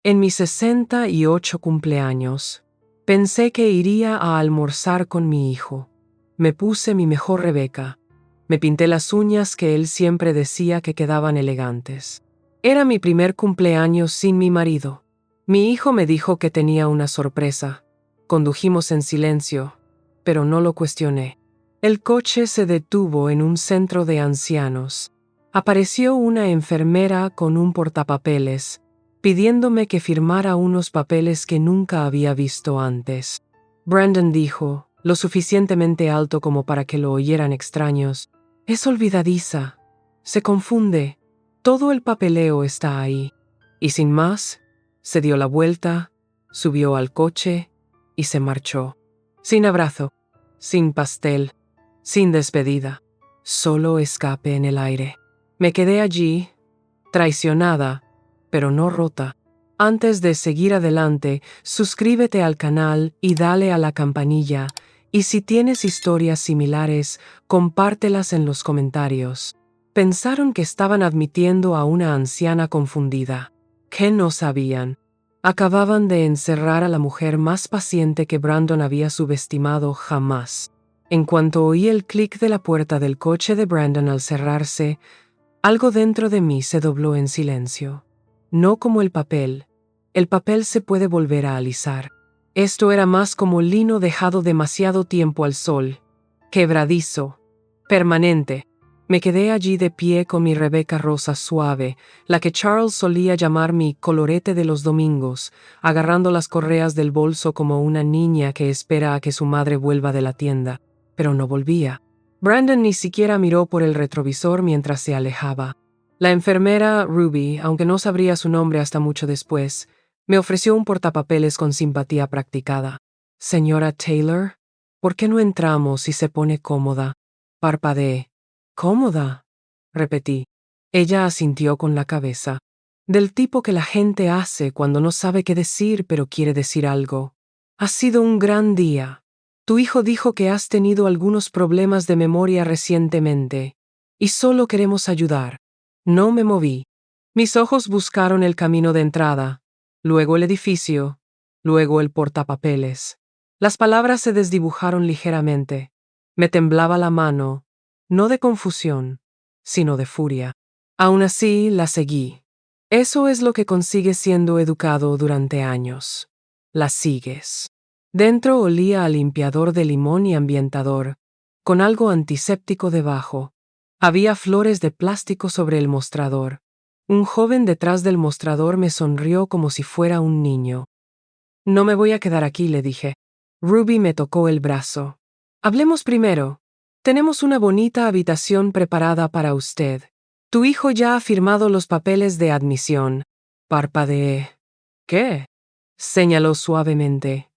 En mi 68 cumpleaños, pensé que iría a almorzar con mi hijo. Me puse mi mejor Rebeca. Me pinté las uñas que él siempre decía que quedaban elegantes. Era mi primer cumpleaños sin mi marido. Mi hijo me dijo que tenía una sorpresa. Condujimos en silencio, pero no lo cuestioné. El coche se detuvo en un centro de ancianos. Apareció una enfermera con un portapapeles, pidiéndome que firmara unos papeles que nunca había visto antes. Brandon dijo, lo suficientemente alto como para que lo oyeran extraños: «Es olvidadiza. Se confunde. Todo el papeleo está ahí». Y sin más, se dio la vuelta, subió al coche y se marchó. Sin abrazo, sin pastel, sin despedida. Solo escape en el aire. Me quedé allí, traicionada, pero no rota. Antes de seguir adelante, suscríbete al canal y dale a la campanilla. Y si tienes historias similares, compártelas en los comentarios. Pensaron que estaban admitiendo a una anciana confundida. ¿Qué no sabían? Acababan de encerrar a la mujer más paciente que Brandon había subestimado jamás. En cuanto oí el clic de la puerta del coche de Brandon al cerrarse, algo dentro de mí se dobló en silencio. No como el papel. El papel se puede volver a alisar. Esto era más como lino dejado demasiado tiempo al sol. Quebradizo. Permanente. Me quedé allí de pie con mi Rebeca rosa suave, la que Charles solía llamar mi colorete de los domingos, agarrando las correas del bolso como una niña que espera a que su madre vuelva de la tienda. Pero no volvía. Brandon ni siquiera miró por el retrovisor mientras se alejaba. La enfermera, Ruby, aunque no sabría su nombre hasta mucho después, me ofreció un portapapeles con simpatía practicada. «Señora Taylor, ¿por qué no entramos si se pone cómoda?» Parpadeé. «¿Cómoda?», repetí. Ella asintió con la cabeza. Del tipo que la gente hace cuando no sabe qué decir pero quiere decir algo. «Ha sido un gran día. Tu hijo dijo que has tenido algunos problemas de memoria recientemente, y solo queremos ayudar». No me moví. Mis ojos buscaron el camino de entrada, luego el edificio, luego el portapapeles. Las palabras se desdibujaron ligeramente. Me temblaba la mano, no de confusión, sino de furia. Aún así, la seguí. Eso es lo que consigues siendo educado durante años. La sigues. Dentro olía a limpiador de limón y ambientador, con algo antiséptico debajo. Había flores de plástico sobre el mostrador. Un joven detrás del mostrador me sonrió como si fuera un niño. «No me voy a quedar aquí», le dije. Ruby me tocó el brazo. «Hablemos primero. Tenemos una bonita habitación preparada para usted. Tu hijo ya ha firmado los papeles de admisión». Parpadeé. «¿Qué?», señaló suavemente.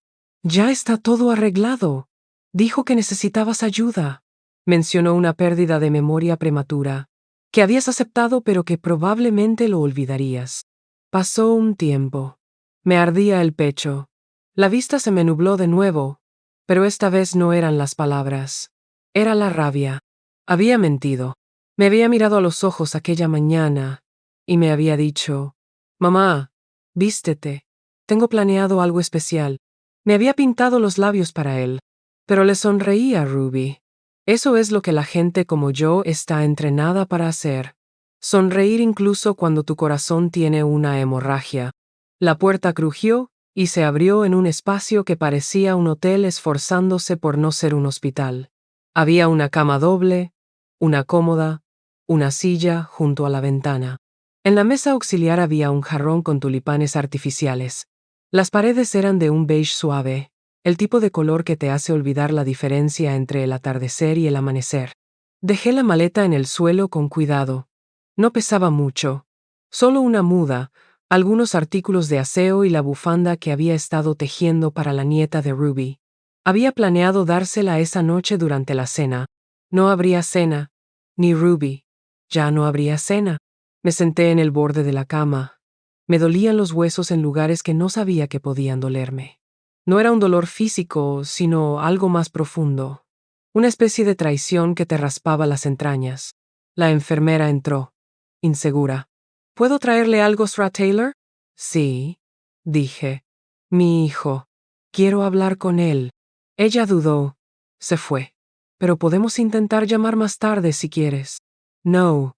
«Ya está todo arreglado. Dijo que necesitabas ayuda. Mencionó una pérdida de memoria prematura, que habías aceptado pero que probablemente lo olvidarías». Pasó un tiempo. Me ardía el pecho. La vista se me nubló de nuevo, pero esta vez no eran las palabras. Era la rabia. Había mentido. Me había mirado a los ojos aquella mañana y me había dicho: «Mamá, vístete. Tengo planeado algo especial». Me había pintado los labios para él, pero le sonreí a Ruby. Eso es lo que la gente como yo está entrenada para hacer. Sonreír incluso cuando tu corazón tiene una hemorragia. La puerta crujió y se abrió en un espacio que parecía un hotel esforzándose por no ser un hospital. Había una cama doble, una cómoda, una silla junto a la ventana. En la mesa auxiliar había un jarrón con tulipanes artificiales. Las paredes eran de un beige suave, el tipo de color que te hace olvidar la diferencia entre el atardecer y el amanecer. Dejé la maleta en el suelo con cuidado. No pesaba mucho, solo una muda, algunos artículos de aseo y la bufanda que había estado tejiendo para la nieta de Ruby. Había planeado dársela esa noche durante la cena. No habría cena, ni Ruby. Ya no habría cena. Me senté en el borde de la cama. Me dolían los huesos en lugares que no sabía que podían dolerme. No era un dolor físico, sino algo más profundo. Una especie de traición que te raspaba las entrañas. La enfermera entró, insegura. «¿Puedo traerle algo, Sra. Taylor?» «Sí». dije. Mi hijo. Quiero hablar con él. Ella dudó. Se fue. Pero podemos intentar llamar más tarde si quieres. No,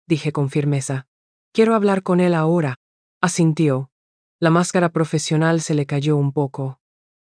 dije con firmeza. Quiero hablar con él ahora. Asintió. La máscara profesional se le cayó un poco.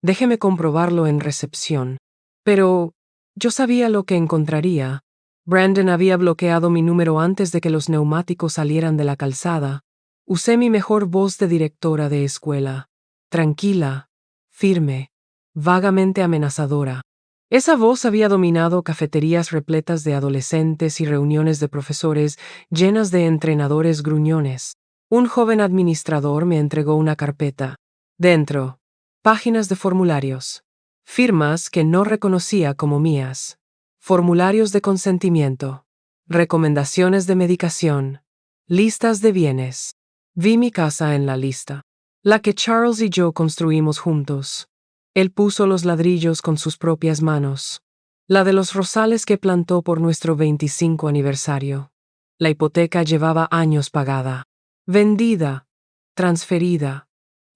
Déjeme comprobarlo en recepción. Pero yo sabía lo que encontraría. Brandon había bloqueado mi número antes de que los neumáticos salieran de la calzada. Usé mi mejor voz de directora de escuela. Tranquila, firme, vagamente amenazadora. Esa voz había dominado cafeterías repletas de adolescentes y reuniones de profesores llenas de entrenadores gruñones. Un joven administrador me entregó una carpeta. Dentro, páginas de formularios. Firmas que no reconocía como mías. Formularios de consentimiento. Recomendaciones de medicación. Listas de bienes. Vi mi casa en la lista. La que Charles y yo construimos juntos. Él puso los ladrillos con sus propias manos. La de los rosales que plantó por nuestro 25 aniversario. La hipoteca llevaba años pagada. Vendida. Transferida.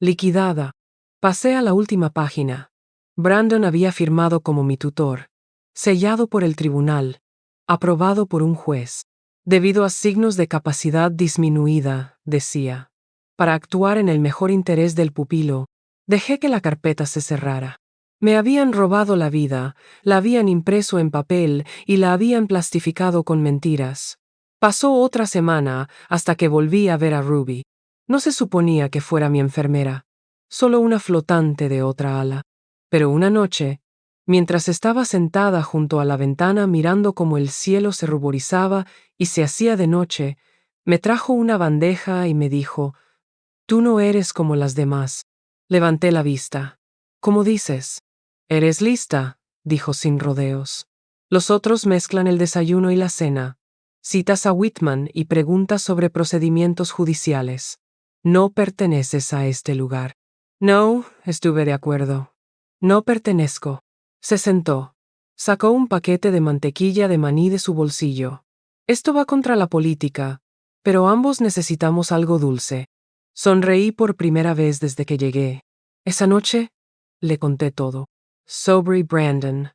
Liquidada. Pasé a la última página. Brandon había firmado como mi tutor. Sellado por el tribunal. Aprobado por un juez. Debido a signos de capacidad disminuida, decía. Para actuar en el mejor interés del pupilo, dejé que la carpeta se cerrara. Me habían robado la vida, la habían impreso en papel y la habían plastificado con mentiras. Pasó otra semana hasta que volví a ver a Ruby. No se suponía que fuera mi enfermera, solo una flotante de otra ala. Pero una noche, mientras estaba sentada junto a la ventana mirando cómo el cielo se ruborizaba y se hacía de noche, me trajo una bandeja y me dijo: «Tú no eres como las demás». Levanté la vista. «¿Cómo dices?» «¿Eres lista?», dijo sin rodeos. «Los otros mezclan el desayuno y la cena. Citas a Whitman y preguntas sobre procedimientos judiciales. No perteneces a este lugar». «No», estuve de acuerdo. «No pertenezco». Se sentó. Sacó un paquete de mantequilla de maní de su bolsillo. «Esto va contra la política, pero ambos necesitamos algo dulce». Sonreí por primera vez desde que llegué. Esa noche le conté todo. Sobre Brandon,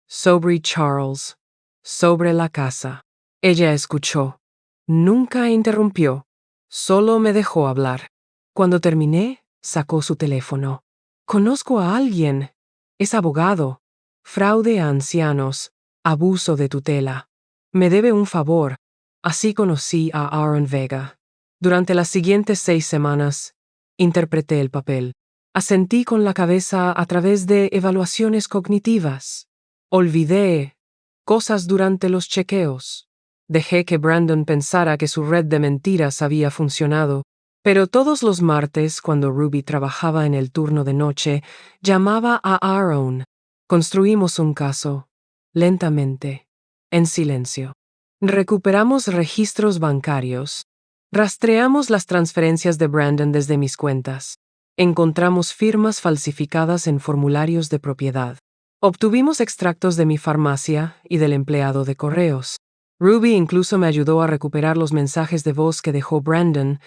sobre Charles, sobre la casa. Ella escuchó. Nunca interrumpió. Solo me dejó hablar. Cuando terminé, sacó su teléfono. «Conozco a alguien. Es abogado. Fraude a ancianos. Abuso de tutela. Me debe un favor». Así conocí a Aaron Vega. Durante las siguientes 6 semanas, interpreté el papel. Asentí con la cabeza a través de evaluaciones cognitivas. Olvidé cosas durante los chequeos. Dejé que Brandon pensara que su red de mentiras había funcionado. Pero todos los martes, cuando Ruby trabajaba en el turno de noche, llamaba a Aaron. Construimos un caso, lentamente, en silencio. Recuperamos registros bancarios. Rastreamos las transferencias de Brandon desde mis cuentas. Encontramos firmas falsificadas en formularios de propiedad. Obtuvimos extractos de mi farmacia y del empleado de correos. Ruby incluso me ayudó a recuperar los mensajes de voz que dejó Brandon,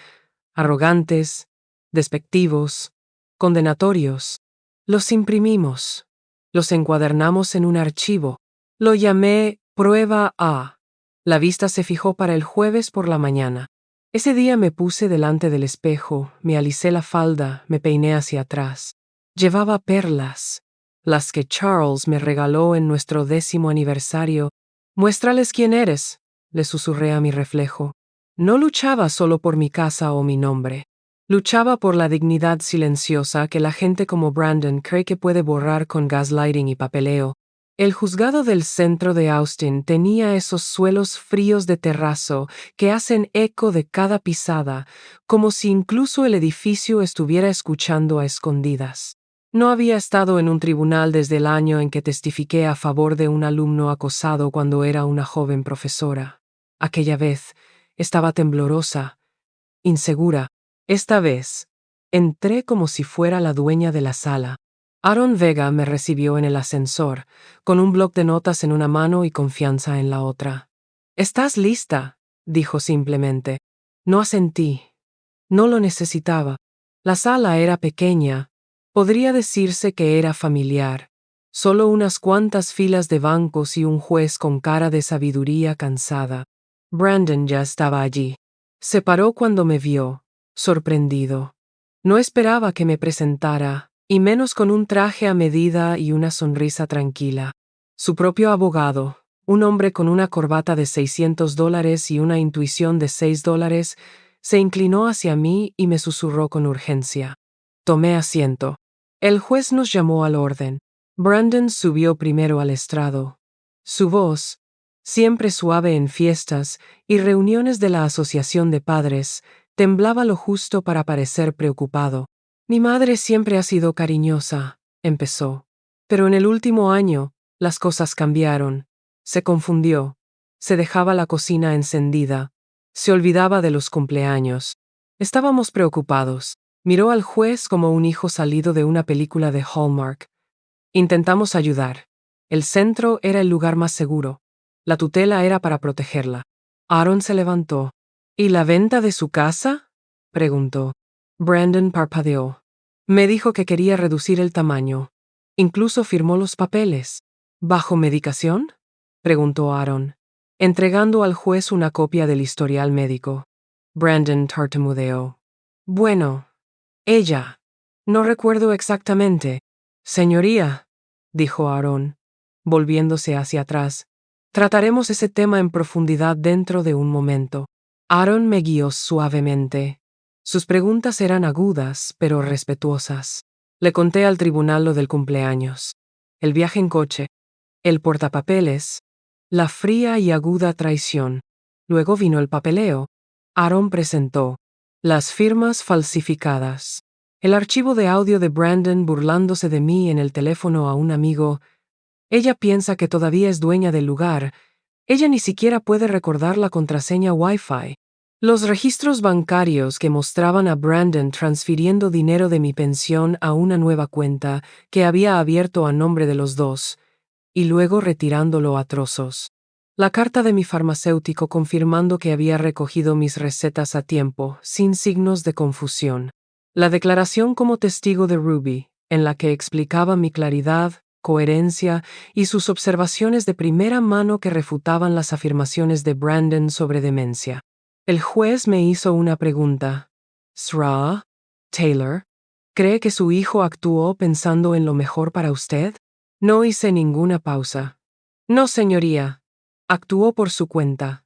arrogantes, despectivos, condenatorios. Los imprimimos. Los encuadernamos en un archivo. Lo llamé Prueba A. La vista se fijó para el jueves por la mañana. Ese día me puse delante del espejo, me alisé la falda, me peiné hacia atrás. Llevaba perlas, las que Charles me regaló en nuestro 10º aniversario. «Muéstrales quién eres», le susurré a mi reflejo. No luchaba solo por mi casa o mi nombre. Luchaba por la dignidad silenciosa que la gente como Brandon cree que puede borrar con gaslighting y papeleo. El juzgado del centro de Austin tenía esos suelos fríos de terrazo que hacen eco de cada pisada, como si incluso el edificio estuviera escuchando a escondidas. No había estado en un tribunal desde el año en que testifiqué a favor de un alumno acosado cuando era una joven profesora. Aquella vez estaba temblorosa, insegura. Esta vez entré como si fuera la dueña de la sala. Aaron Vega me recibió en el ascensor, con un bloc de notas en una mano y confianza en la otra. «¿Estás lista?», dijo simplemente. No asentí. No lo necesitaba. La sala era pequeña. Podría decirse que era familiar. Solo unas cuantas filas de bancos y un juez con cara de sabiduría cansada. Brandon ya estaba allí. Se paró cuando me vio, sorprendido. No esperaba que me presentara, y menos con un traje a medida y una sonrisa tranquila. Su propio abogado, un hombre con una corbata de $600 y una intuición de $6, se inclinó hacia mí y me susurró con urgencia. Tomé asiento. El juez nos llamó al orden. Brandon subió primero al estrado. Su voz, siempre suave en fiestas y reuniones de la Asociación de Padres, temblaba lo justo para parecer preocupado. Mi madre siempre ha sido cariñosa, empezó. Pero en el último año, las cosas cambiaron. Se confundió. Se dejaba la cocina encendida. Se olvidaba de los cumpleaños. Estábamos preocupados. Miró al juez como un hijo salido de una película de Hallmark. Intentamos ayudar. El centro era el lugar más seguro. La tutela era para protegerla. Aaron se levantó. ¿Y la venta de su casa? Preguntó. Brandon parpadeó. Me dijo que quería reducir el tamaño. Incluso firmó los papeles. ¿Bajo medicación? Preguntó Aaron, entregando al juez una copia del historial médico. Brandon tartamudeó. Bueno, ella. No recuerdo exactamente. Señoría, dijo Aaron, volviéndose hacia atrás. Trataremos ese tema en profundidad dentro de un momento. Aaron me guió suavemente. Sus preguntas eran agudas, pero respetuosas. Le conté al tribunal lo del cumpleaños, el viaje en coche, el portapapeles, la fría y aguda traición. Luego vino el papeleo. Aaron presentó las firmas falsificadas, el archivo de audio de Brandon burlándose de mí en el teléfono a un amigo. Ella piensa que todavía es dueña del lugar. Ella ni siquiera puede recordar la contraseña Wi-Fi. Los registros bancarios que mostraban a Brandon transfiriendo dinero de mi pensión a una nueva cuenta que había abierto a nombre de los dos, y luego retirándolo a trozos. La carta de mi farmacéutico confirmando que había recogido mis recetas a tiempo, sin signos de confusión. La declaración como testigo de Ruby, en la que explicaba mi claridad, coherencia y sus observaciones de primera mano que refutaban las afirmaciones de Brandon sobre demencia. El juez me hizo una pregunta. ¿Sra? ¿Taylor? ¿Cree que su hijo actuó pensando en lo mejor para usted? No hice ninguna pausa. No, señoría. Actuó por su cuenta.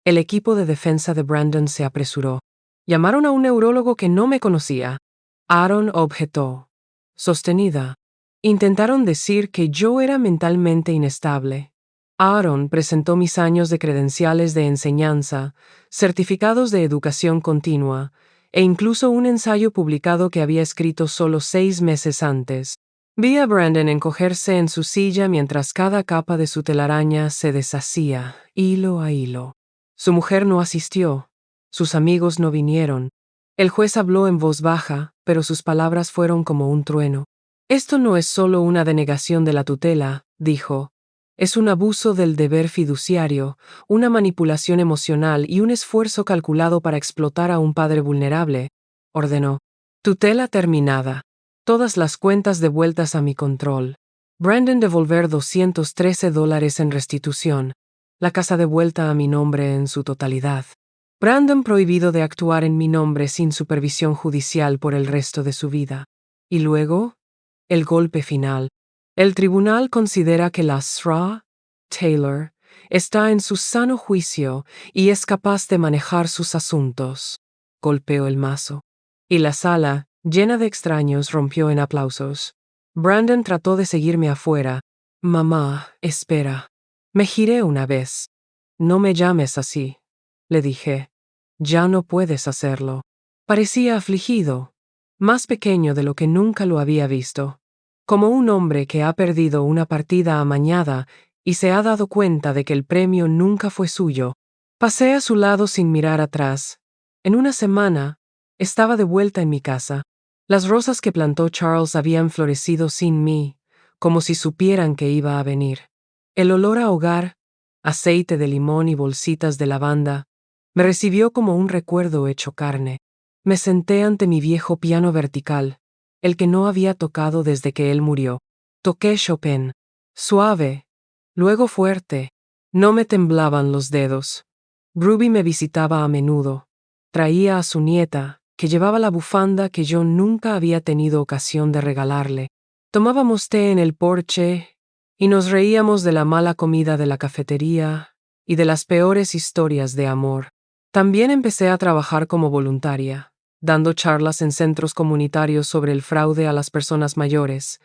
El equipo de defensa de Brandon se apresuró. Llamaron a un neurólogo que no me conocía. Aaron objetó. Sostenida. Intentaron decir que yo era mentalmente inestable. Aaron presentó mis años de credenciales de enseñanza, certificados de educación continua, e incluso un ensayo publicado que había escrito solo 6 meses antes. Vi a Brandon encogerse en su silla mientras cada capa de su telaraña se deshacía, hilo a hilo. Su mujer no asistió. Sus amigos no vinieron. El juez habló en voz baja, pero sus palabras fueron como un trueno. Esto no es solo una denegación de la tutela, dijo. Es un abuso del deber fiduciario, una manipulación emocional y un esfuerzo calculado para explotar a un padre vulnerable, ordenó. Tutela terminada. Todas las cuentas devueltas a mi control. Brandon devolver $213 en restitución. La casa devuelta a mi nombre en su totalidad. Brandon prohibido de actuar en mi nombre sin supervisión judicial por el resto de su vida. Y luego, el golpe final. El tribunal considera que la Sra. Taylor está en su sano juicio y es capaz de manejar sus asuntos. Golpeó el mazo. Y la sala, llena de extraños, rompió en aplausos. Brandon trató de seguirme afuera. Mamá, espera. Me giré una vez. No me llames así, le dije. Ya no puedes hacerlo. Parecía afligido, más pequeño de lo que nunca lo había visto. Como un hombre que ha perdido una partida amañada y se ha dado cuenta de que el premio nunca fue suyo. Pasé a su lado sin mirar atrás. En una semana, estaba de vuelta en mi casa. Las rosas que plantó Charles habían florecido sin mí, como si supieran que iba a venir. El olor a hogar, aceite de limón y bolsitas de lavanda, me recibió como un recuerdo hecho carne. Me senté ante mi viejo piano vertical, el que no había tocado desde que él murió. Toqué Chopin. Suave, luego fuerte. No me temblaban los dedos. Ruby me visitaba a menudo. Traía a su nieta, que llevaba la bufanda que yo nunca había tenido ocasión de regalarle. Tomábamos té en el porche y nos reíamos de la mala comida de la cafetería y de las peores historias de amor. También empecé a trabajar como voluntaria, dando charlas en centros comunitarios sobre el fraude a las personas mayores,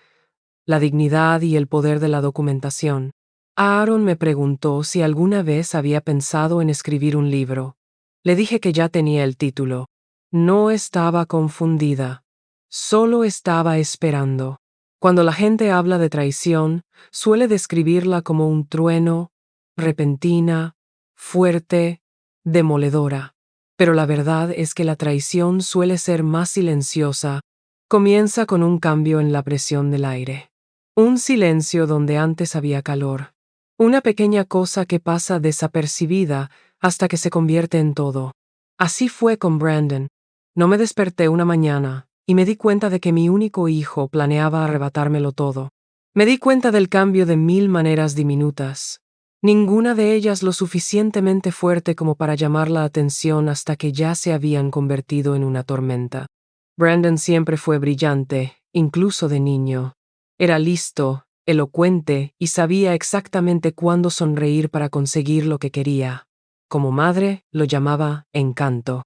la dignidad y el poder de la documentación. Aaron me preguntó si alguna vez había pensado en escribir un libro. Le dije que ya tenía el título. No estaba confundida. Solo estaba esperando. Cuando la gente habla de traición, suele describirla como un trueno, repentina, fuerte, demoledora. Pero la verdad es que la traición suele ser más silenciosa. Comienza con un cambio en la presión del aire. Un silencio donde antes había calor. Una pequeña cosa que pasa desapercibida hasta que se convierte en todo. Así fue con Brandon. No me desperté una mañana y me di cuenta de que mi único hijo planeaba arrebatármelo todo. Me di cuenta del cambio de 1000 maneras diminutas. Ninguna de ellas lo suficientemente fuerte como para llamar la atención hasta que ya se habían convertido en una tormenta. Brandon siempre fue brillante, incluso de niño. Era listo, elocuente y sabía exactamente cuándo sonreír para conseguir lo que quería. Como madre, lo llamaba encanto.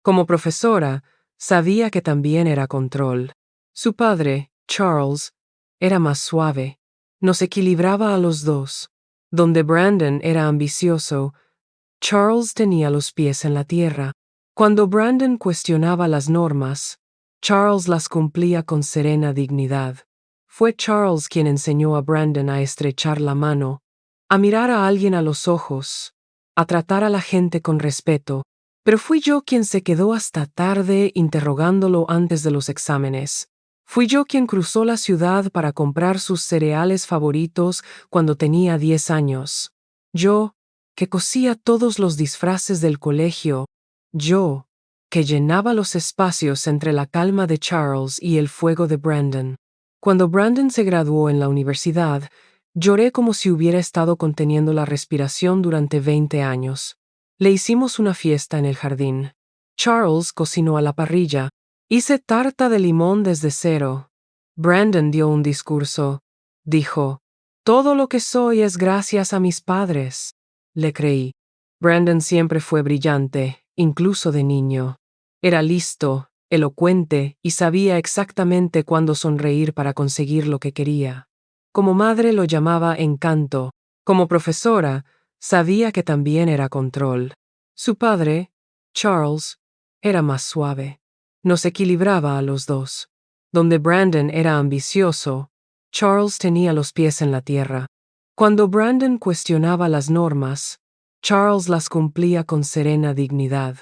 Como profesora, sabía que también era control. Su padre, Charles, era más suave. Nos equilibraba a los dos. Donde Brandon era ambicioso, Charles tenía los pies en la tierra. Cuando Brandon cuestionaba las normas, Charles las cumplía con serena dignidad. Fue Charles quien enseñó a Brandon a estrechar la mano, a mirar a alguien a los ojos, a tratar a la gente con respeto, pero fui yo quien se quedó hasta tarde interrogándolo antes de los exámenes. Fui yo quien cruzó la ciudad para comprar sus cereales favoritos cuando tenía 10 años. Yo, que cosía todos los disfraces del colegio. Yo, que llenaba los espacios entre la calma de Charles y el fuego de Brandon. Cuando Brandon se graduó en la universidad, lloré como si hubiera estado conteniendo la respiración durante 20 años. Le hicimos una fiesta en el jardín. Charles cocinó a la parrilla. Hice tarta de limón desde cero. Brandon dio un discurso. Dijo, «Todo lo que soy es gracias a mis padres». Le creí. Brandon siempre fue brillante, incluso de niño. Era listo, elocuente y sabía exactamente cuándo sonreír para conseguir lo que quería. Como madre lo llamaba encanto. Como profesora, sabía que también era control. Su padre, Charles, era más suave. Nos equilibraba a los dos. Donde Brandon era ambicioso, Charles tenía los pies en la tierra. Cuando Brandon cuestionaba las normas, Charles las cumplía con serena dignidad.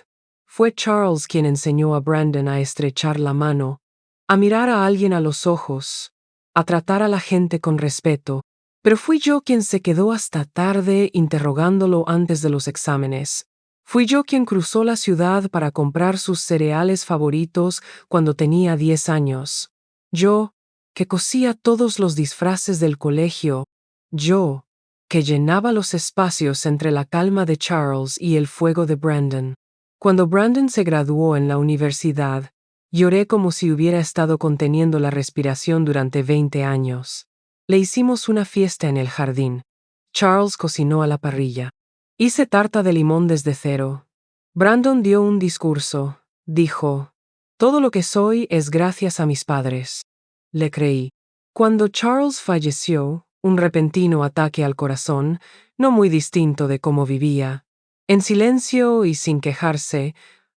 Fue Charles quien enseñó a Brandon a estrechar la mano, a mirar a alguien a los ojos, a tratar a la gente con respeto, pero fui yo quien se quedó hasta tarde interrogándolo antes de los exámenes. Fui yo quien cruzó la ciudad para comprar sus cereales favoritos cuando tenía 10 años. Yo, que cosía todos los disfraces del colegio. Yo, que llenaba los espacios entre la calma de Charles y el fuego de Brandon. Cuando Brandon se graduó en la universidad, lloré como si hubiera estado conteniendo la respiración durante 20 años. Le hicimos una fiesta en el jardín. Charles cocinó a la parrilla. Hice tarta de limón desde cero. Brandon dio un discurso. Dijo, «Todo lo que soy es gracias a mis padres». Le creí. Cuando Charles falleció, un repentino ataque al corazón, no muy distinto de cómo vivía, en silencio y sin quejarse,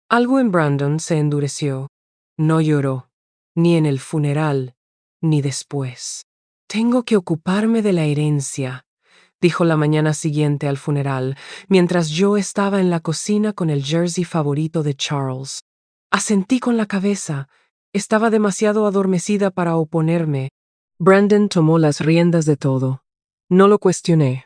algo en Brandon se endureció. No lloró, ni en el funeral, ni después. «Tengo que ocuparme de la herencia», dijo la mañana siguiente al funeral, mientras yo estaba en la cocina con el jersey favorito de Charles. Asentí con la cabeza. Estaba demasiado adormecida para oponerme. Brandon tomó las riendas de todo. No lo cuestioné,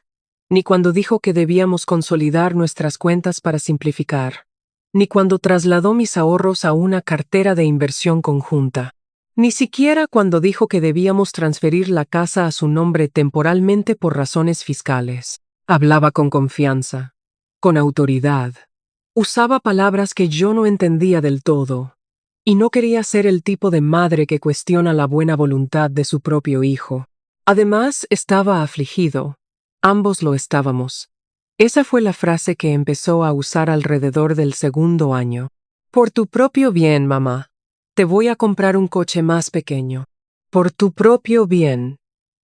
ni cuando dijo que debíamos consolidar nuestras cuentas para simplificar. ni cuando trasladó mis ahorros a una cartera de inversión conjunta, ni siquiera cuando dijo que debíamos transferir la casa a su nombre temporalmente por razones fiscales. Hablaba con confianza, con autoridad. Usaba palabras que yo no entendía del todo, y no quería ser el tipo de madre que cuestiona la buena voluntad de su propio hijo. Además, estaba afligido. Ambos lo estábamos. Esa fue la frase que empezó a usar alrededor del segundo año. Por tu propio bien, mamá. Te voy a comprar un coche más pequeño. Por tu propio bien.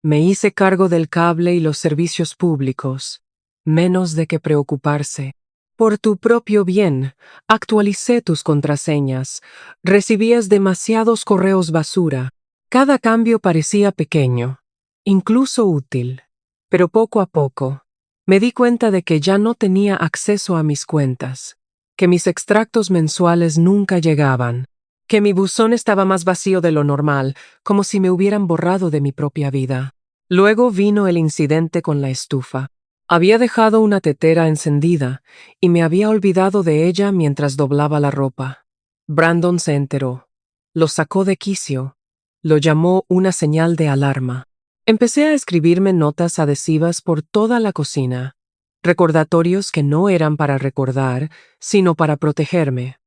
Me hice cargo del cable y los servicios públicos. Menos de qué preocuparse. Por tu propio bien, actualicé tus contraseñas. Recibías demasiados correos basura. Cada cambio parecía pequeño, incluso útil. Pero poco a poco, me di cuenta de que ya no tenía acceso a mis cuentas, que mis extractos mensuales nunca llegaban, que mi buzón estaba más vacío de lo normal, como si me hubieran borrado de mi propia vida. Luego vino el incidente con la estufa. Había dejado una tetera encendida y me había olvidado de ella mientras doblaba la ropa. Brandon se enteró. Lo sacó de quicio. Lo llamó una señal de alarma. Empecé a escribirme notas adhesivas por toda la cocina, recordatorios que no eran para recordar, sino para protegerme.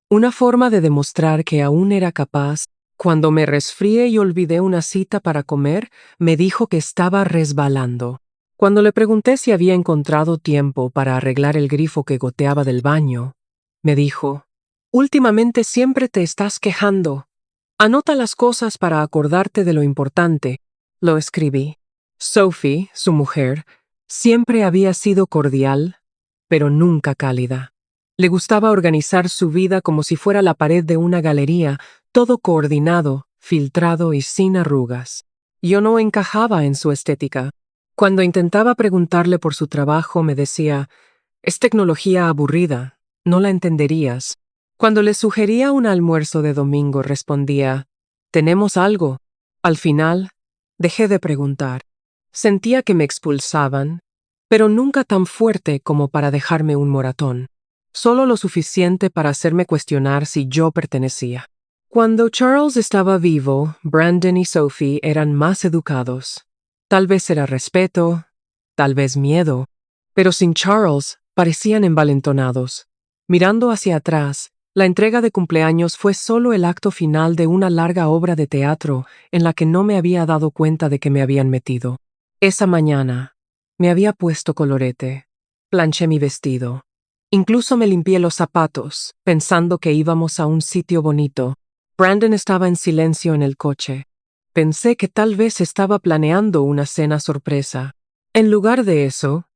Una forma de demostrar que aún era capaz. Cuando me resfrié y olvidé una cita para comer, me dijo que estaba resbalando. Cuando le pregunté si había encontrado tiempo para arreglar el grifo que goteaba del baño, me dijo, últimamente siempre te estás quejando. Anota las cosas para acordarte de lo importante. Lo escribí. Sophie, su mujer, siempre había sido cordial, pero nunca cálida. Le gustaba organizar su vida como si fuera la pared de una galería, todo coordinado, filtrado y sin arrugas. Yo no encajaba en su estética. Cuando intentaba preguntarle por su trabajo, me decía, es tecnología aburrida, no la entenderías. Cuando le sugería un almuerzo de domingo, respondía, ¿tenemos algo? Al final, dejé de preguntar. Sentía que me expulsaban, pero nunca tan fuerte como para dejarme un moratón. Solo lo suficiente para hacerme cuestionar si yo pertenecía. Cuando Charles estaba vivo, Brandon y Sophie eran más educados. Tal vez era respeto, tal vez miedo, pero sin Charles parecían envalentonados. Mirando hacia atrás, la entrega de cumpleaños fue solo el acto final de una larga obra de teatro en la que no me había dado cuenta de que me habían metido. Esa mañana, me había puesto colorete, planché mi vestido. Incluso me limpié los zapatos, pensando que íbamos a un sitio bonito. Brandon estaba en silencio en el coche. Pensé que tal vez estaba planeando una cena sorpresa. En lugar de eso,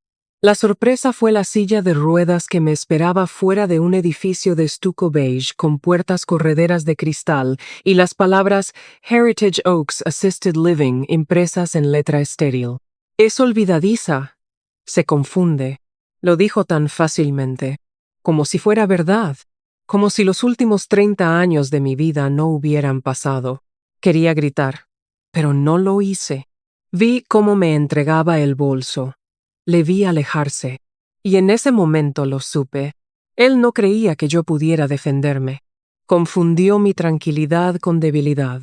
la sorpresa fue la silla de ruedas que me esperaba fuera de un edificio de estuco beige con puertas correderas de cristal y las palabras Heritage Oaks Assisted Living impresas en letra estéril. Es olvidadiza. Se confunde. Lo dijo tan fácilmente, como si fuera verdad, como si los últimos 30 años de mi vida no hubieran pasado. Quería gritar, pero no lo hice. Vi cómo me entregaba el bolso. Le vi alejarse, y en ese momento lo supe. Él no creía que yo pudiera defenderme. Confundió mi tranquilidad con debilidad.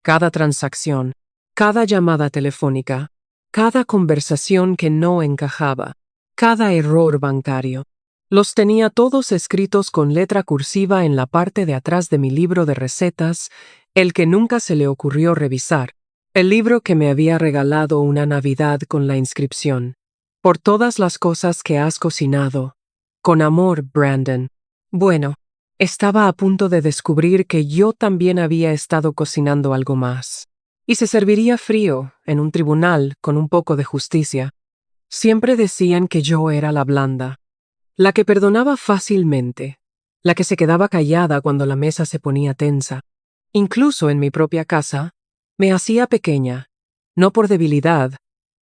Cada transacción, cada llamada telefónica, cada conversación que no encajaba, cada error bancario. Los tenía todos escritos con letra cursiva en la parte de atrás de mi libro de recetas, el que nunca se le ocurrió revisar, el libro que me había regalado una Navidad con la inscripción: por todas las cosas que has cocinado. Con amor, Brandon. Bueno, estaba a punto de descubrir que yo también había estado cocinando algo más. Y se serviría frío, en un tribunal, con un poco de justicia. Siempre decían que yo era la blanda, la que perdonaba fácilmente, la que se quedaba callada cuando la mesa se ponía tensa. Incluso en mi propia casa, me hacía pequeña, no por debilidad,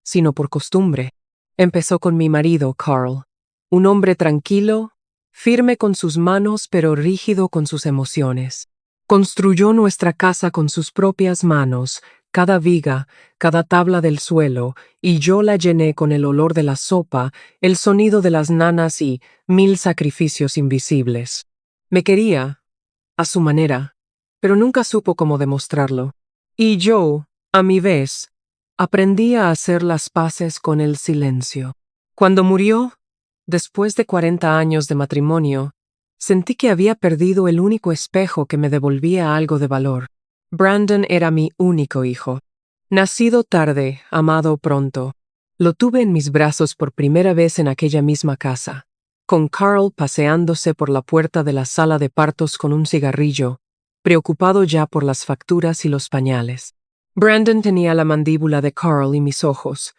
sino por costumbre. Empezó con mi marido, Carl, un hombre tranquilo, firme con sus manos pero rígido con sus emociones. Construyó nuestra casa con sus propias manos, cada viga, cada tabla del suelo, y yo la llené con el olor de la sopa, el sonido de las nanas y 1000 sacrificios invisibles. Me quería, a su manera, pero nunca supo cómo demostrarlo. Y yo, a mi vez, aprendí a hacer las paces con el silencio. Cuando murió, después de 40 años de matrimonio, sentí que había perdido el único espejo que me devolvía algo de valor. Brandon era mi único hijo. Nacido tarde, amado pronto. Lo tuve en mis brazos por primera vez en aquella misma casa, con Carl paseándose por la puerta de la sala de partos con un cigarrillo, preocupado ya por las facturas y los pañales. Brandon tenía la mandíbula de Carl y mis ojos,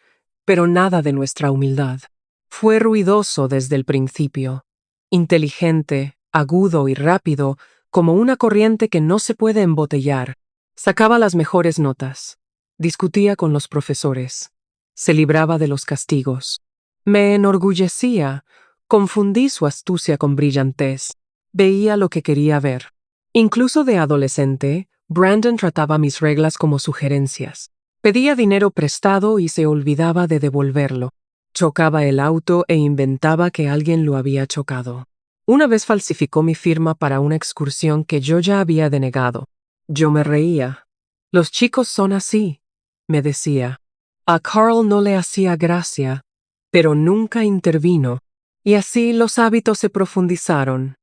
pero nada de nuestra humildad. Fue ruidoso desde el principio, inteligente, agudo y rápido, como una corriente que no se puede embotellar. Sacaba las mejores notas, discutía con los profesores, se libraba de los castigos. Me enorgullecía, confundí su astucia con brillantez, veía lo que quería ver. Incluso de adolescente, Brandon trataba mis reglas como sugerencias. Pedía dinero prestado y se olvidaba de devolverlo. Chocaba el auto e inventaba que alguien lo había chocado. Una vez falsificó mi firma para una excursión que yo ya había denegado. Yo me reía. Los chicos son así, me decía. A Carl no le hacía gracia, pero nunca intervino. Y así los hábitos se profundizaron,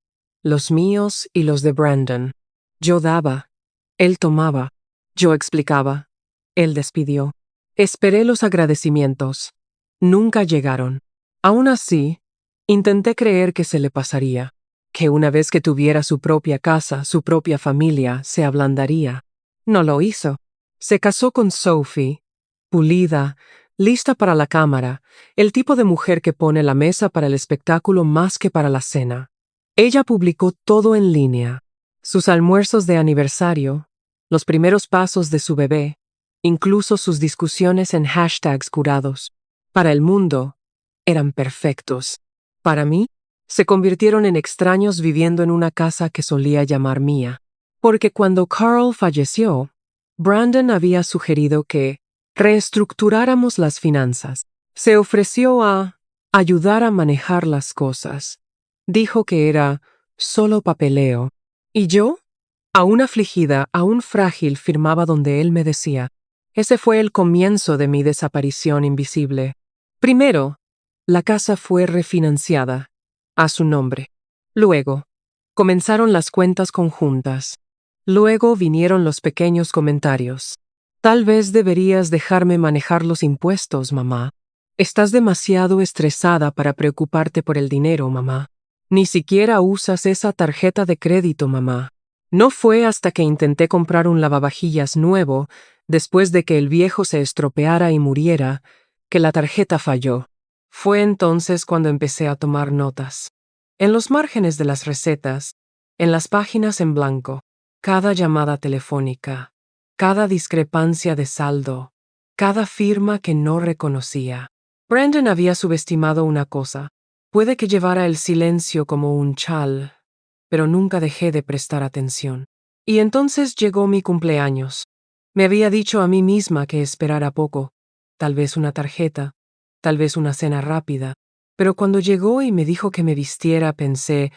los míos y los de Brandon. Yo daba, él tomaba, yo explicaba, él despidió. Esperé los agradecimientos. Nunca llegaron. Aún así, intenté creer que se le pasaría, que una vez que tuviera su propia casa, su propia familia, se ablandaría. No lo hizo. Se casó con Sophie, pulida, lista para la cámara, el tipo de mujer que pone la mesa para el espectáculo más que para la cena. Ella publicó todo en línea, sus almuerzos de aniversario, los primeros pasos de su bebé, incluso sus discusiones en hashtags curados. Para el mundo, eran perfectos. Para mí, se convirtieron en extraños viviendo en una casa que solía llamar mía. Porque cuando Carl falleció, Brandon había sugerido que reestructuráramos las finanzas. Se ofreció a ayudar a manejar las cosas. Dijo que era solo papeleo. ¿Y yo? Aún afligida, aún frágil, firmaba donde él me decía. Ese fue el comienzo de mi desaparición invisible. Primero, la casa fue refinanciada, a su nombre. Luego, comenzaron las cuentas conjuntas. Luego vinieron los pequeños comentarios. Tal vez deberías dejarme manejar los impuestos, mamá. Estás demasiado estresada para preocuparte por el dinero, mamá. Ni siquiera usas esa tarjeta de crédito, mamá. No fue hasta que intenté comprar un lavavajillas nuevo, después de que el viejo se estropeara y muriera, que la tarjeta falló. Fue entonces cuando empecé a tomar notas. En los márgenes de las recetas, en las páginas en blanco, cada llamada telefónica, cada discrepancia de saldo, cada firma que no reconocía. Brandon había subestimado una cosa. Puede que llevara el silencio como un chal, pero nunca dejé de prestar atención. Y entonces llegó mi cumpleaños. Me había dicho a mí misma que esperara poco, tal vez una tarjeta, tal vez una cena rápida, pero cuando llegó y me dijo que me vistiera pensé,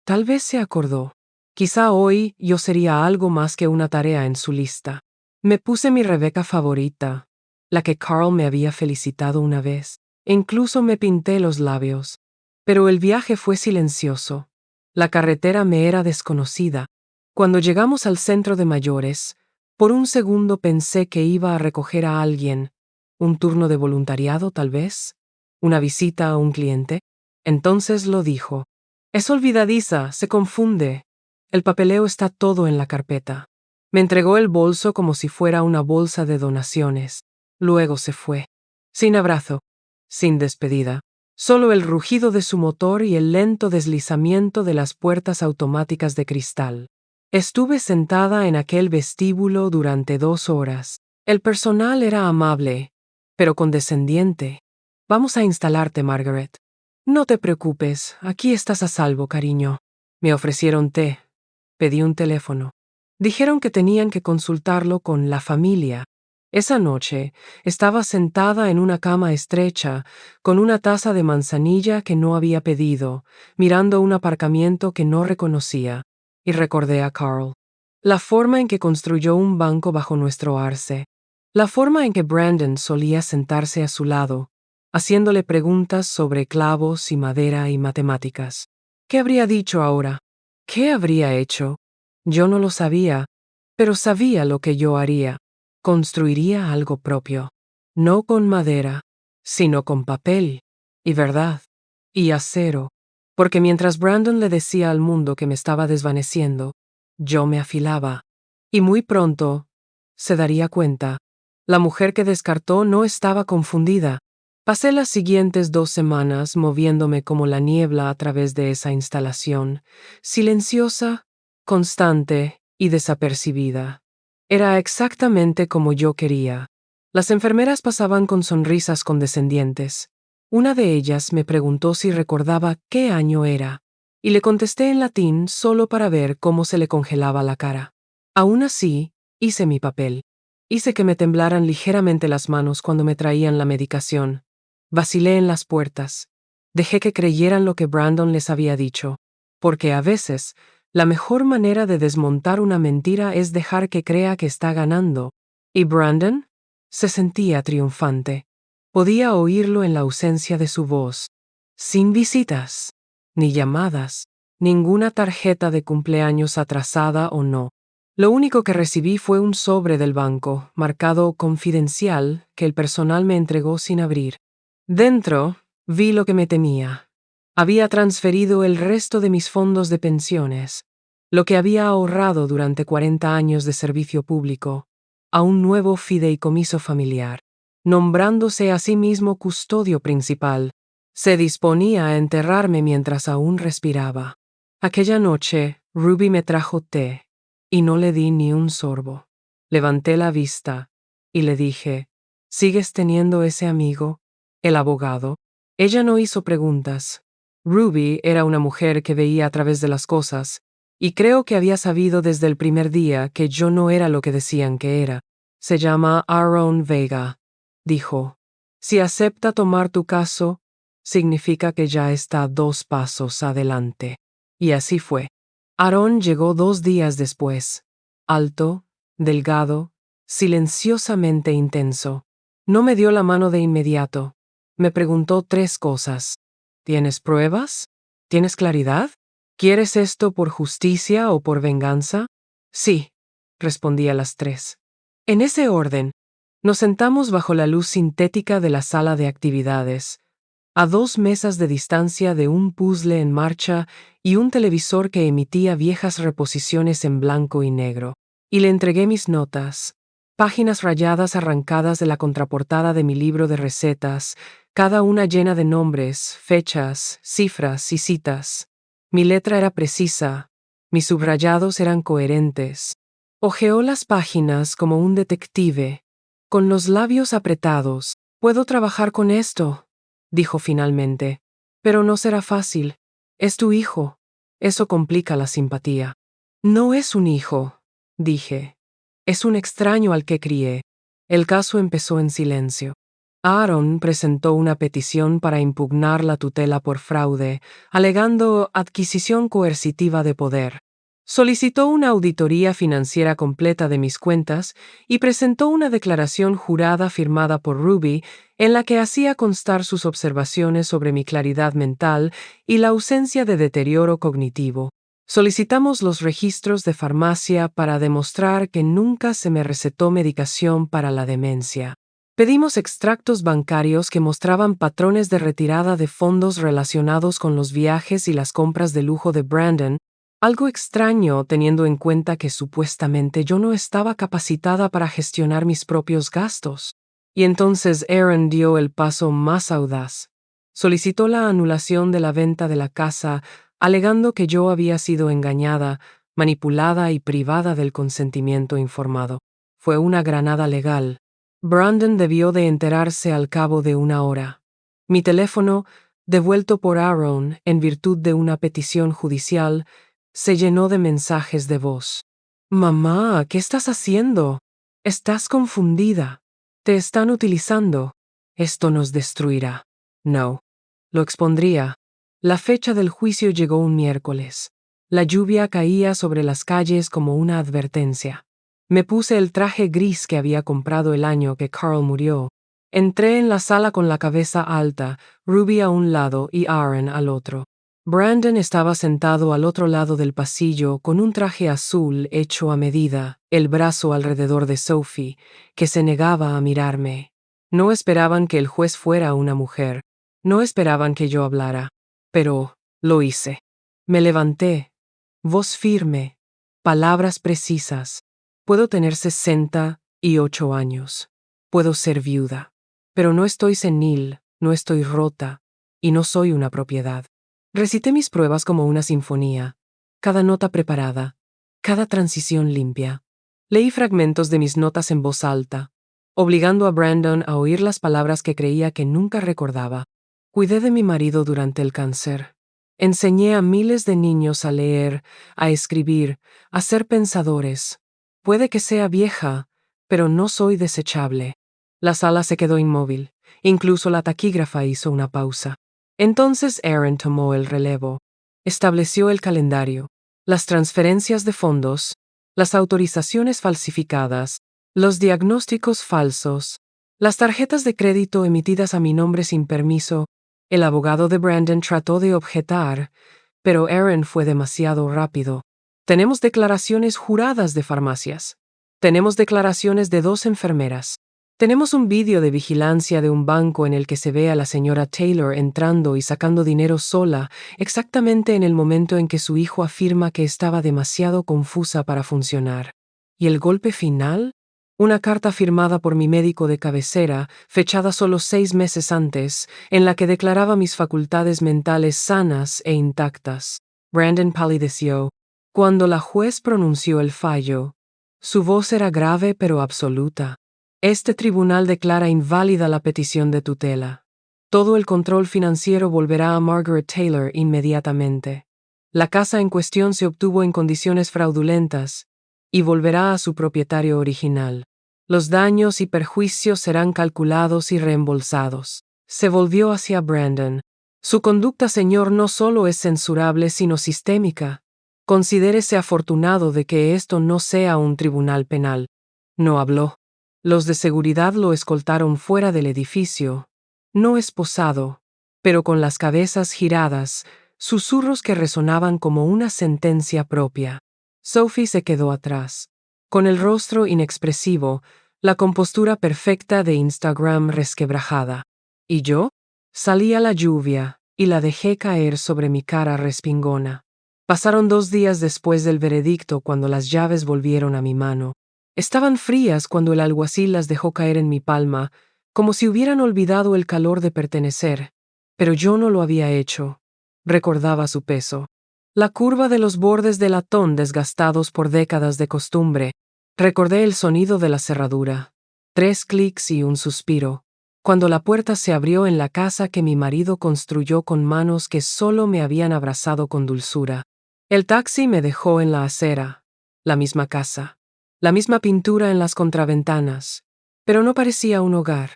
tal vez se acordó. Quizá hoy yo sería algo más que una tarea en su lista. Me puse mi Rebeca favorita, la que Carl me había felicitado una vez, e incluso me pinté los labios. Pero el viaje fue silencioso. La carretera me era desconocida. Cuando llegamos al centro de mayores, por un segundo pensé que iba a recoger a alguien. ¿Un turno de voluntariado, tal vez? ¿Una visita a un cliente? Entonces lo dijo. Es olvidadiza, se confunde. El papeleo está todo en la carpeta. Me entregó el bolso como si fuera una bolsa de donaciones. Luego se fue. Sin abrazo, sin despedida. Solo el rugido de su motor y el lento deslizamiento de las puertas automáticas de cristal. Estuve sentada en aquel vestíbulo durante 2 horas. El personal era amable, pero condescendiente. Vamos a instalarte, Margaret. No te preocupes, aquí estás a salvo, cariño. Me ofrecieron té. Pedí un teléfono. Dijeron que tenían que consultarlo con la familia. Esa noche estaba sentada en una cama estrecha, con una taza de manzanilla que no había pedido, mirando un aparcamiento que no reconocía, y recordé a Carl. La forma en que construyó un banco bajo nuestro arce, la forma en que Brandon solía sentarse a su lado, haciéndole preguntas sobre clavos y madera y matemáticas. ¿Qué habría dicho ahora? ¿Qué habría hecho? Yo no lo sabía, pero sabía lo que yo haría. Construiría algo propio, no con madera, sino con papel, y verdad, y acero, porque mientras Brandon le decía al mundo que me estaba desvaneciendo, yo me afilaba, y muy pronto se daría cuenta. La mujer que descartó no estaba confundida. Pasé las siguientes 2 semanas moviéndome como la niebla a través de esa instalación, silenciosa, constante y desapercibida. Era exactamente como yo quería. Las enfermeras pasaban con sonrisas condescendientes. Una de ellas me preguntó si recordaba qué año era, y le contesté en latín solo para ver cómo se le congelaba la cara. Aún así, hice mi papel. Hice que me temblaran ligeramente las manos cuando me traían la medicación. Vacilé en las puertas. Dejé que creyeran lo que Brandon les había dicho, porque a veces la mejor manera de desmontar una mentira es dejar que crea que está ganando. ¿Y Brandon? Se sentía triunfante. Podía oírlo en la ausencia de su voz. Sin visitas, ni llamadas, ninguna tarjeta de cumpleaños atrasada o no. Lo único que recibí fue un sobre del banco, marcado confidencial, que el personal me entregó sin abrir. Dentro, vi lo que me temía. Había transferido el resto de mis fondos de pensiones, lo que había ahorrado durante 40 años de servicio público, a un nuevo fideicomiso familiar, nombrándose a sí mismo custodio principal. Se disponía a enterrarme mientras aún respiraba. Aquella noche, Ruby me trajo té, y no le di ni un sorbo. Levanté la vista, y le dije, ¿sigues teniendo ese amigo, el abogado? Ella no hizo preguntas. Ruby era una mujer que veía a través de las cosas, y creo que había sabido desde el primer día que yo no era lo que decían que era. Se llama Aaron Vega, dijo. Si acepta tomar tu caso, significa que ya está 2 pasos adelante. Y así fue. Aaron llegó 2 días después, alto, delgado, silenciosamente intenso. No me dio la mano de inmediato. Me preguntó 3 cosas. ¿Tienes pruebas? ¿Tienes claridad? ¿Quieres esto por justicia o por venganza? Sí, respondí a las 3. En ese orden, nos sentamos bajo la luz sintética de la sala de actividades, a 2 mesas de distancia de un puzzle en marcha y un televisor que emitía viejas reposiciones en blanco y negro, y le entregué mis notas, páginas rayadas arrancadas de la contraportada de mi libro de recetas, cada una llena de nombres, fechas, cifras y citas. Mi letra era precisa, mis subrayados eran coherentes. Hojeó las páginas como un detective, con los labios apretados. «Puedo trabajar con esto», dijo finalmente, «pero no será fácil. Es tu hijo. Eso complica la simpatía». «No es un hijo», dije. «Es un extraño al que crié». El caso empezó en silencio. Aaron presentó una petición para impugnar la tutela por fraude, alegando adquisición coercitiva de poder. Solicitó una auditoría financiera completa de mis cuentas y presentó una declaración jurada firmada por Ruby en la que hacía constar sus observaciones sobre mi claridad mental y la ausencia de deterioro cognitivo. Solicitamos los registros de farmacia para demostrar que nunca se me recetó medicación para la demencia. Pedimos extractos bancarios que mostraban patrones de retirada de fondos relacionados con los viajes y las compras de lujo de Brandon, algo extraño teniendo en cuenta que supuestamente yo no estaba capacitada para gestionar mis propios gastos. Y entonces Aaron dio el paso más audaz. Solicitó la anulación de la venta de la casa, alegando que yo había sido engañada, manipulada y privada del consentimiento informado. Fue una granada legal. Brandon debió de enterarse al cabo de 1 hora. Mi teléfono, devuelto por Aaron en virtud de una petición judicial, se llenó de mensajes de voz. «Mamá, ¿qué estás haciendo? Estás confundida». Te están utilizando. Esto nos destruirá. No. Lo expondría. La fecha del juicio llegó un miércoles. La lluvia caía sobre las calles como una advertencia. Me puse el traje gris que había comprado el año que Carl murió. Entré en la sala con la cabeza alta, Ruby a un lado y Aaron al otro. Brandon estaba sentado al otro lado del pasillo con un traje azul hecho a medida, el brazo alrededor de Sophie, que se negaba a mirarme. No esperaban que el juez fuera una mujer. No esperaban que yo hablara. Pero lo hice. Me levanté. Voz firme. Palabras precisas. Puedo tener 68 años. Puedo ser viuda. Pero no estoy senil, no estoy rota, y no soy una propiedad. Recité mis pruebas como una sinfonía, cada nota preparada, cada transición limpia. Leí fragmentos de mis notas en voz alta, obligando a Brandon a oír las palabras que creía que nunca recordaba. Cuidé de mi marido durante el cáncer. Enseñé a miles de niños a leer, a escribir, a ser pensadores. Puede que sea vieja, pero no soy desechable. La sala se quedó inmóvil. Incluso la taquígrafa hizo una pausa. Entonces Aaron tomó el relevo. Estableció el calendario, las transferencias de fondos, las autorizaciones falsificadas, los diagnósticos falsos, las tarjetas de crédito emitidas a mi nombre sin permiso. El abogado de Brandon trató de objetar, pero Aaron fue demasiado rápido. Tenemos declaraciones juradas de farmacias. Tenemos declaraciones de 2 enfermeras. Tenemos un vídeo de vigilancia de un banco en el que se ve a la señora Taylor entrando y sacando dinero sola, exactamente en el momento en que su hijo afirma que estaba demasiado confusa para funcionar. ¿Y el golpe final? Una carta firmada por mi médico de cabecera, fechada solo 6 meses antes, en la que declaraba mis facultades mentales sanas e intactas. Brandon palideció. Cuando la juez pronunció el fallo, su voz era grave pero absoluta. Este tribunal declara inválida la petición de tutela. Todo el control financiero volverá a Margaret Taylor inmediatamente. La casa en cuestión se obtuvo en condiciones fraudulentas y volverá a su propietario original. Los daños y perjuicios serán calculados y reembolsados. Se volvió hacia Brandon. Su conducta, señor, no solo es censurable, sino sistémica. Considérese afortunado de que esto no sea un tribunal penal. No habló. Los de seguridad lo escoltaron fuera del edificio, no esposado, pero con las cabezas giradas, susurros que resonaban como una sentencia propia. Sophie se quedó atrás, con el rostro inexpresivo, la compostura perfecta de Instagram resquebrajada. ¿Y yo? Salí a la lluvia y la dejé caer sobre mi cara respingona. Pasaron 2 días después del veredicto cuando las llaves volvieron a mi mano. Estaban frías cuando el alguacil las dejó caer en mi palma, como si hubieran olvidado el calor de pertenecer. Pero yo no lo había hecho. Recordaba su peso. La curva de los bordes de latón desgastados por décadas de costumbre. Recordé el sonido de la cerradura. 3 clics y un suspiro. Cuando la puerta se abrió en la casa que mi marido construyó con manos que solo me habían abrazado con dulzura. El taxi me dejó en la acera. La misma casa. La misma pintura en las contraventanas, pero no parecía un hogar.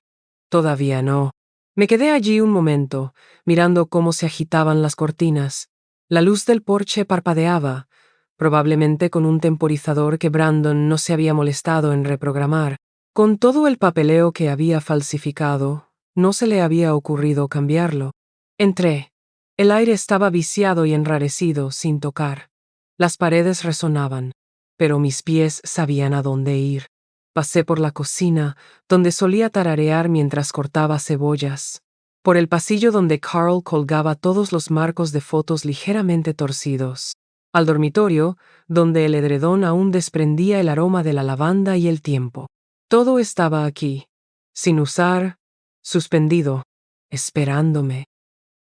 Todavía no. Me quedé allí un momento, mirando cómo se agitaban las cortinas. La luz del porche parpadeaba, probablemente con un temporizador que Brandon no se había molestado en reprogramar. Con todo el papeleo que había falsificado, no se le había ocurrido cambiarlo. Entré. El aire estaba viciado y enrarecido, sin tocar. Las paredes resonaban, pero mis pies sabían a dónde ir. Pasé por la cocina, donde solía tararear mientras cortaba cebollas, por el pasillo donde Carl colgaba todos los marcos de fotos ligeramente torcidos, al dormitorio, donde el edredón aún desprendía el aroma de la lavanda y el tiempo. Todo estaba aquí, sin usar, suspendido, esperándome.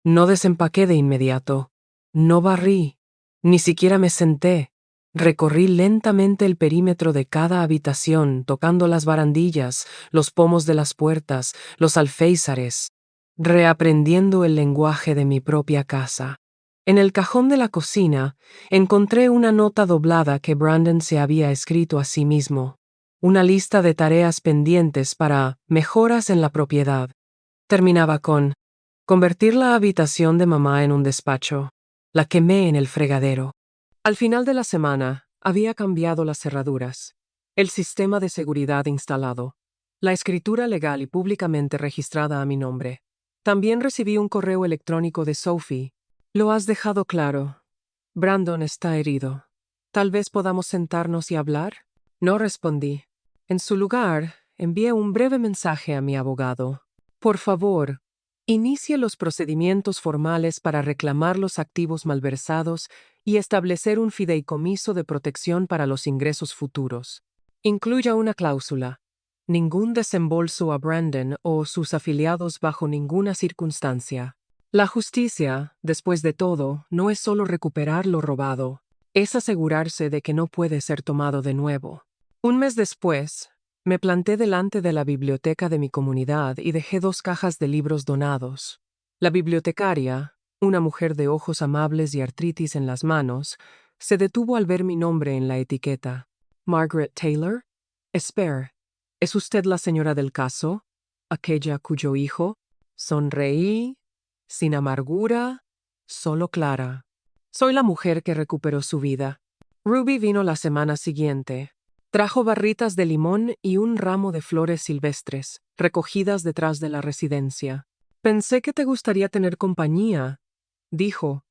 No desempaqué de inmediato, no barrí, ni siquiera me senté. Recorrí lentamente el perímetro de cada habitación, tocando las barandillas, los pomos de las puertas, los alféizares, reaprendiendo el lenguaje de mi propia casa. En el cajón de la cocina encontré una nota doblada que Brandon se había escrito a sí mismo. una lista de tareas pendientes para mejoras en la propiedad. Terminaba con convertir la habitación de mamá en un despacho. La quemé en el fregadero. Al final de la semana, había cambiado las cerraduras, el sistema de seguridad instalado, la escritura legal y públicamente registrada a mi nombre. También recibí un correo electrónico de Sophie. Lo has dejado claro. Brandon está herido. ¿Tal vez podamos sentarnos y hablar? No respondí. En su lugar, envié un breve mensaje a mi abogado. Por favor, inicie los procedimientos formales para reclamar los activos malversados y establecer un fideicomiso de protección para los ingresos futuros. Incluya una cláusula. Ningún desembolso a Brandon o sus afiliados bajo ninguna circunstancia. La justicia, después de todo, no es solo recuperar lo robado, es asegurarse de que no puede ser tomado de nuevo. Un mes después, me planté delante de la biblioteca de mi comunidad y dejé 2 cajas de libros donados. La bibliotecaria, una mujer de ojos amables y artritis en las manos, se detuvo al ver mi nombre en la etiqueta. Margaret Taylor. Espera, ¿es usted la señora del caso? ¿Aquella cuyo hijo? Sonreí, sin amargura, solo clara. Soy la mujer que recuperó su vida. Ruby vino la semana siguiente. Trajo barritas de limón y un ramo de flores silvestres, recogidas detrás de la residencia. Pensé que te gustaría tener compañía, dijo,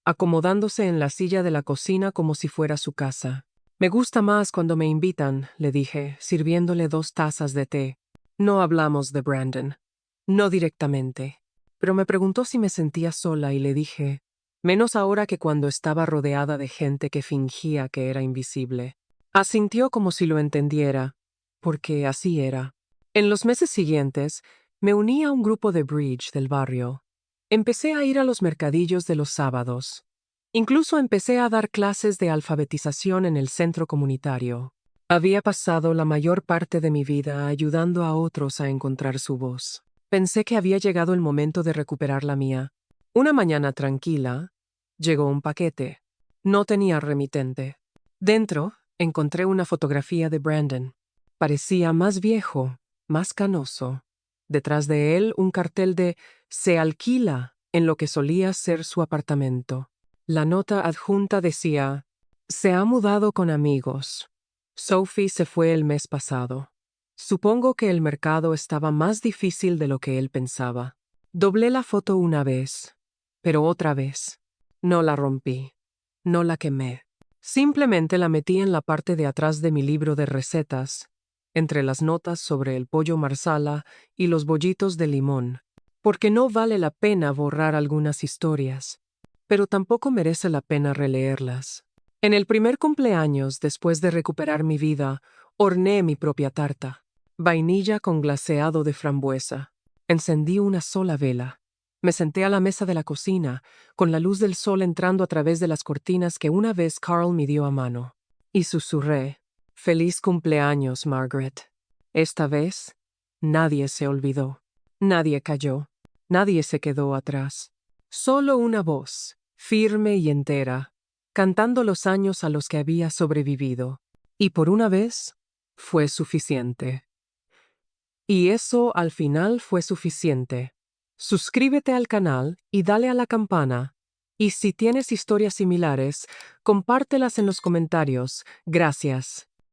acomodándose en la silla de la cocina como si fuera su casa. Me gusta más cuando me invitan, le dije, sirviéndole 2 tazas de té. No hablamos de Brandon. No directamente. Pero me preguntó si me sentía sola y le dije, menos ahora que cuando estaba rodeada de gente que fingía que era invisible. Asintió como si lo entendiera, porque así era. En los meses siguientes, me uní a un grupo de bridge del barrio. Empecé a ir a los mercadillos de los sábados. Incluso empecé a dar clases de alfabetización en el centro comunitario. Había pasado la mayor parte de mi vida ayudando a otros a encontrar su voz. Pensé que había llegado el momento de recuperar la mía. Una mañana tranquila, llegó un paquete. No tenía remitente. Dentro, encontré una fotografía de Brandon. Parecía más viejo, más canoso. Detrás de él, un cartel de «Se alquila» en lo que solía ser su apartamento. La nota adjunta decía «Se ha mudado con amigos. Sophie se fue el mes pasado. Supongo que el mercado estaba más difícil de lo que él pensaba». Doblé la foto una vez, pero otra vez. No la rompí. No la quemé. Simplemente la metí en la parte de atrás de mi libro de recetas, entre las notas sobre el pollo marsala y los bollitos de limón, porque no vale la pena borrar algunas historias, pero tampoco merece la pena releerlas. En el primer cumpleaños, después de recuperar mi vida, horneé mi propia tarta, vainilla con glaseado de frambuesa. Encendí una sola vela. Me senté a la mesa de la cocina, con la luz del sol entrando a través de las cortinas que una vez Carl midió a mano. Y susurré, «Feliz cumpleaños, Margaret». Esta vez, nadie se olvidó. Nadie cayó. Nadie se quedó atrás. Solo una voz, firme y entera, cantando los años a los que había sobrevivido. Y por una vez, fue suficiente. Y eso al final fue suficiente. Suscríbete al canal y dale a la campana. Y si tienes historias similares, compártelas en los comentarios. Gracias.